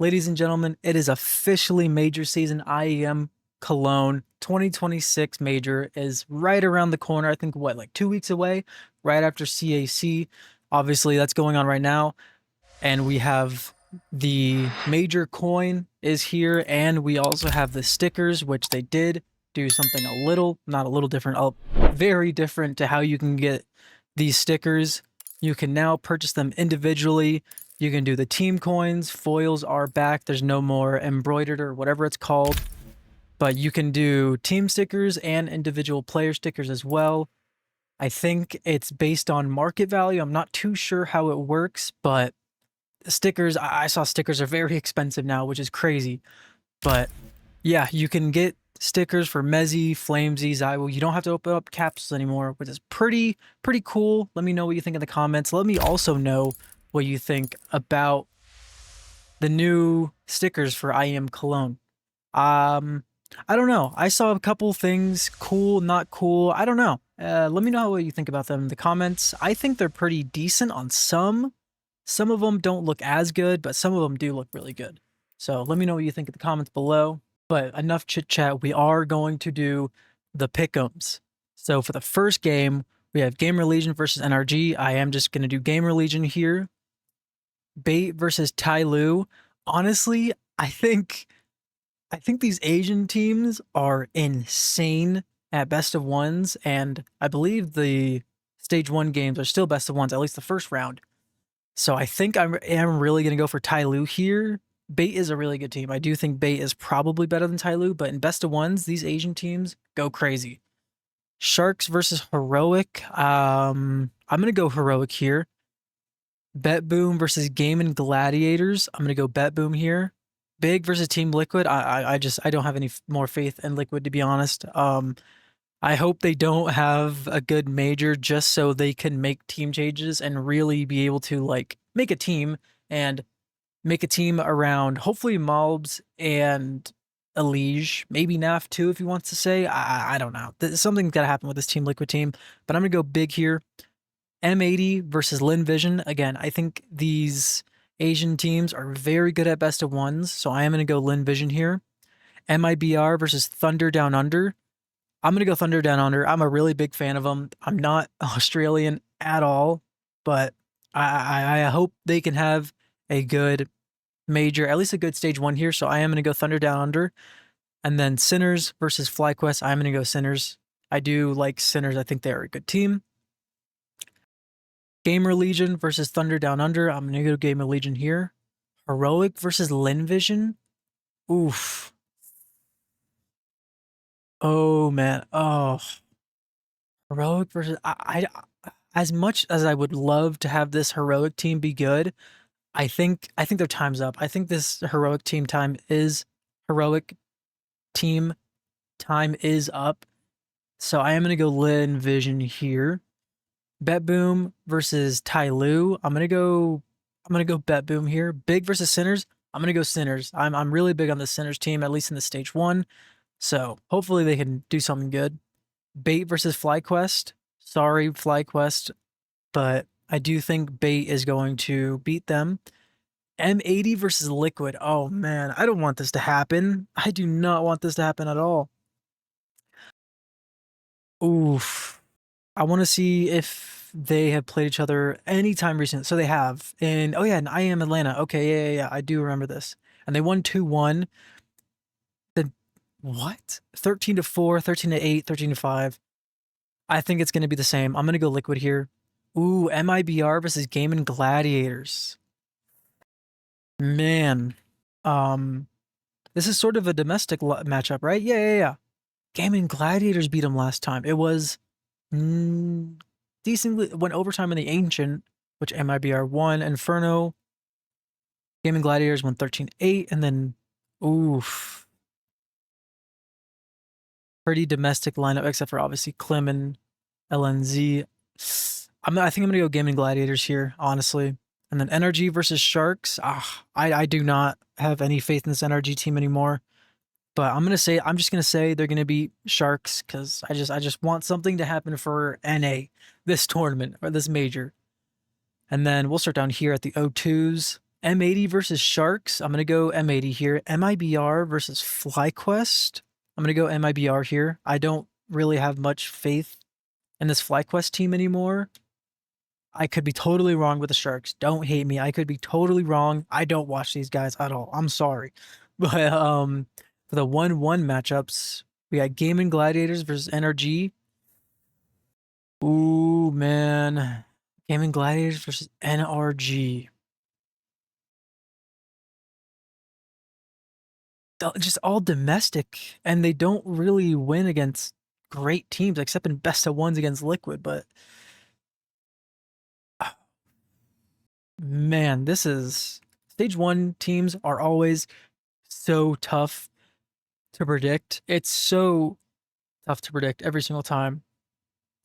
Ladies and gentlemen, it is officially major season. IEM Cologne 2026 major is right around the corner. I think what, like 2 weeks away, right after CAC. Obviously, that's going on right now. And we have the major coin is here, and we also have the stickers, which they did do something not a little different, very different to how you can get these stickers. You can now purchase them individually. You can do the team coins. Foils are back. There's no more embroidered or whatever it's called, but you can do team stickers and individual player stickers as well. I think it's based on market value. I'm not too sure how it works, but stickers, I saw stickers are very expensive now, which is crazy. But yeah, you can get stickers for Mezzy, Flamesy, Zywo. You don't have to open up capsules anymore, which is pretty cool. Let me know what you think in the comments. Let me also know what you think about the new stickers for IEM Cologne. I don't know. I saw a couple things, cool, not cool. I don't know. Let me know what you think about them in the comments. I think they're pretty decent on some. Some of them don't look as good, but some of them do look really good. So let me know what you think in the comments below. But enough chit chat. We are going to do the pick'ems. So for the first game, we have Gamer Legion versus NRG. I am just going to do Gamer Legion here. Bait versus Tai Lu. Honestly, I think these Asian teams are insane at best of ones, and I believe the stage 1 games are still best of ones, at least the first round. So I think I am really going to go for Tai Lu here. Bait is a really good team. I do think Bait is probably better than Tai Lu, but in best of ones, these Asian teams go crazy. Sharks versus Heroic. I'm going to go Heroic here. Bet Boom versus Game and Gladiators. I'm going to go Bet Boom here. Big versus Team Liquid. I don't have any more faith in Liquid, to be honest. I hope they don't have a good major just so they can make team changes and really be able to like make a team around hopefully Mobs and Elige, maybe Naf too if he wants to say. I don't know. Something's got to happen with this Team Liquid team, but I'm going to go big here. M80 versus Lin Vision. Again, I think these Asian teams are very good at best of ones, so I am going to go Lin Vision here. MIBR versus Thunder Down Under. I'm going to go Thunder Down Under. I'm a really big fan of them. I'm not Australian at all, but I hope they can have a good major, at least a good stage 1 here, so I am going to go Thunder Down Under. And then Sinners versus FlyQuest. I'm going to go Sinners. I do like Sinners. I think they are a good team. Gamer Legion versus Thunder Down Under. I'm going to go Gamer Legion here. Heroic versus Lin Vision. Oof. Oh, man. Oh. Heroic versus... as much as I would love to have this Heroic team be good, I think their time's up. I think this Heroic team time is up. So I am going to go Lin Vision here. Bet Boom versus Tai Lu. I'm gonna go Bet Boom here. Big versus Sinners. I'm gonna go Sinners. I'm really big on the Sinners team, at least in the stage 1. So hopefully they can do something good. Bait versus FlyQuest. Sorry, FlyQuest, but I do think Bait is going to beat them. M80 versus Liquid. Oh man, I don't want this to happen. I do not want this to happen at all. Oof. I want to see if they have played each other anytime recently. So they have. And oh yeah, in IEM Atlanta. Okay, yeah. I do remember this. And they won 2-1. Then what? 13-4, 13-8, 13-5. I think it's gonna be the same. I'm gonna go Liquid here. Ooh, MIBR versus Game and Gladiators. Man. This is sort of a domestic matchup, right? Yeah. Game and Gladiators beat them last time. It was decently went overtime in the Ancient, which MIBR won. Inferno, Game and Gladiators won 13-8, and then oof. Pretty domestic lineup, except for obviously Clem and LNZ. I think I'm gonna go Game and Gladiators here, honestly. And then NRG versus Sharks. I do not have any faith in this NRG team anymore. But I'm just gonna say they're gonna beat Sharks because I just want something to happen for NA this tournament or this major. And then we'll start down here at the O2s. M80 versus Sharks. I'm gonna go M80 here. MIBR versus FlyQuest. I'm gonna go MIBR here. I don't really have much faith in this FlyQuest team anymore. I could be totally wrong with the Sharks. Don't hate me. I could be totally wrong. I don't watch these guys at all. I'm sorry. But for the 1-1 matchups, we got Gaming Gladiators versus NRG. Ooh, man. Gaming Gladiators versus NRG. Just all domestic, and they don't really win against great teams except in best of ones against Liquid. But man, this is stage one teams are always so tough to predict. It's so tough to predict every single time.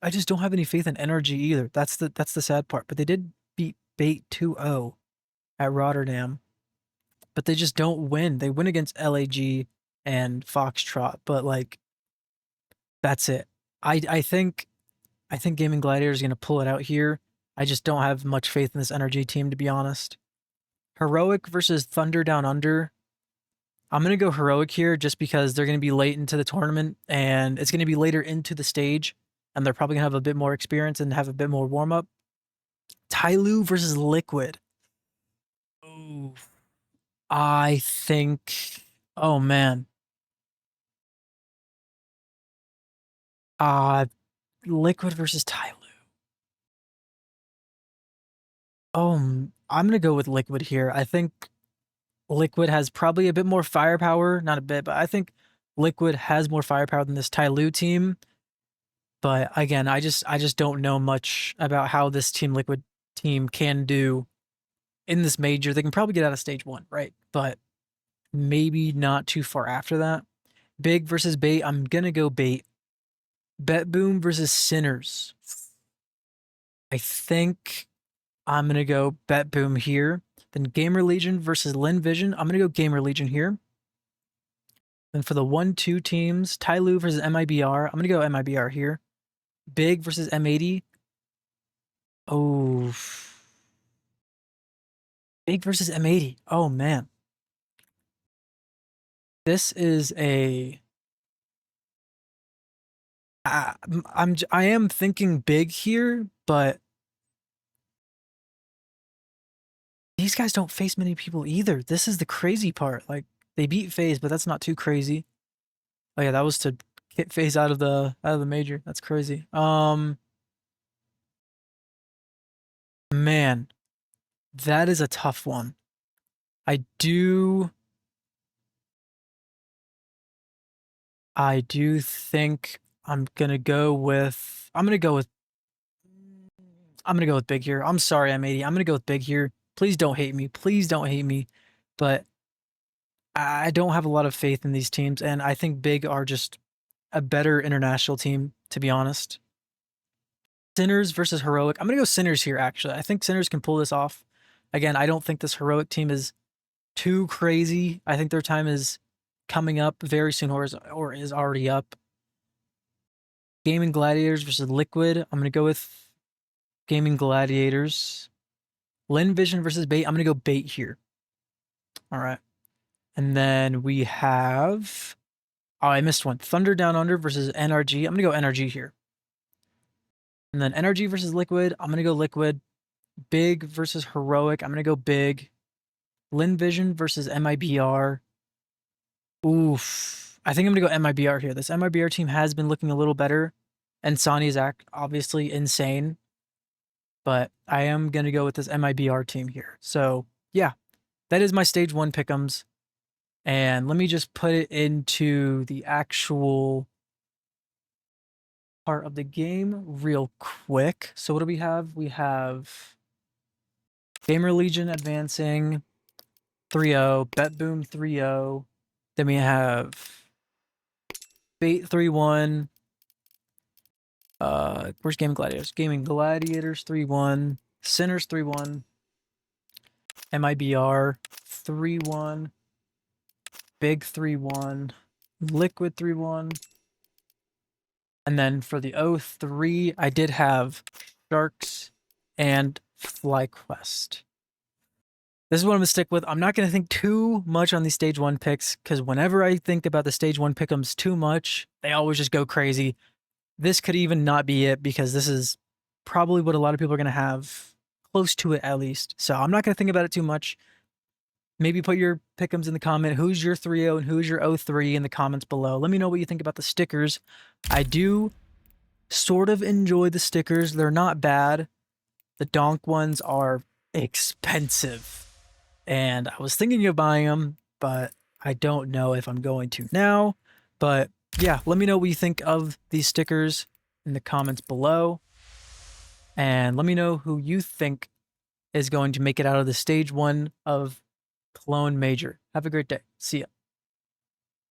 I just don't have any faith in Energy either. That's the sad part. But they did beat Bait 2-0 at Rotterdam, but they just don't win. They win against LAG and Foxtrot, but like that's it. I think Gaming Gladiator is going to pull it out here. I just don't have much faith in this Energy team, to be honest. Heroic versus Thunder Down Under. I'm going to go Heroic here just because they're going to be late into the tournament and it's going to be later into the stage and they're probably going to have a bit more experience and have a bit more warm up. Tyloo versus Liquid. Oh, I think. Oh man. Uh Liquid versus Tyloo. I'm gonna go with Liquid here. I think Liquid has probably a bit more firepower. Not a bit, but I think Liquid has more firepower than this Tyloo team. But again, I just don't know much about how this Team Liquid team can do in this major. They can probably get out of stage one, right? But maybe not too far after that. Big versus Bait. I'm gonna go Bait. Bet Boom versus Sinners. I think I'm gonna go Bet Boom here. Then Gamer Legion versus Lin Vision. I'm gonna go Gamer Legion here. Then for the 1-2 teams, Tyloo versus MIBR. I'm gonna go MIBR here. Big versus M80. Oh, Big versus M80. Oh man, this is a. I am thinking Big here, but these guys don't face many people either. This is the crazy part. Like they beat FaZe, but that's not too crazy. Oh yeah, that was to get FaZe out of the major. That's crazy. Man, that is a tough one. I do I do think I'm gonna go with Big here. I'm sorry, M80. I'm gonna go with Big here. Please don't hate me. Please don't hate me. But I don't have a lot of faith in these teams, and I think Big are just a better international team, to be honest. Sinners versus Heroic. I'm gonna go Sinners here, actually. I think Sinners can pull this off. Again, I don't think this Heroic team is too crazy. I think their time is coming up very soon or is already up. Gaming Gladiators versus Liquid. I'm gonna go with Gaming Gladiators. Lin Vision versus Bait. I'm gonna go Bait here. All right. And then we have oh, I missed one. Thunder Down Under versus NRG. I'm gonna go NRG here. And then NRG versus Liquid. I'm gonna go Liquid. Big versus Heroic. I'm gonna go Big. Lin Vision versus MIBR. Oof. I think I'm gonna go MIBR here. This MIBR team has been looking a little better. And Sonny is obviously insane. But I am gonna go with this MIBR team here. So yeah, that is my stage one pick'ems. And let me just put it into the actual part of the game real quick. So what do we have? We have Gamer Legion advancing 3-0, Bet Boom 3-0. Then we have Bait 3-1. Where's Gaming Gladiators? Gaming Gladiators 3-1. Sinners 3-1. MIBR 3-1. Big 3-1. Liquid 3-1. And then for the 0-3, I did have Sharks and FlyQuest. This is what I'm gonna stick with. I'm not gonna think too much on these stage one picks because whenever I think about the stage one pick'ems too much, they always just go crazy. This could even not be it because this is probably what a lot of people are gonna have close to it at least. So I'm not gonna think about it too much. Maybe put your pick'ems in the comment. Who's your 3-0 and who's your 0-3 in the comments below. Let me know what you think about the stickers. I do sort of enjoy the stickers. They're not bad. The donk ones are expensive. And I was thinking of buying them, but I don't know if I'm going to now. But yeah, let me know what you think of these stickers in the comments below. And let me know who you think is going to make it out of the stage one of Cologne Major. Have a great day. See ya.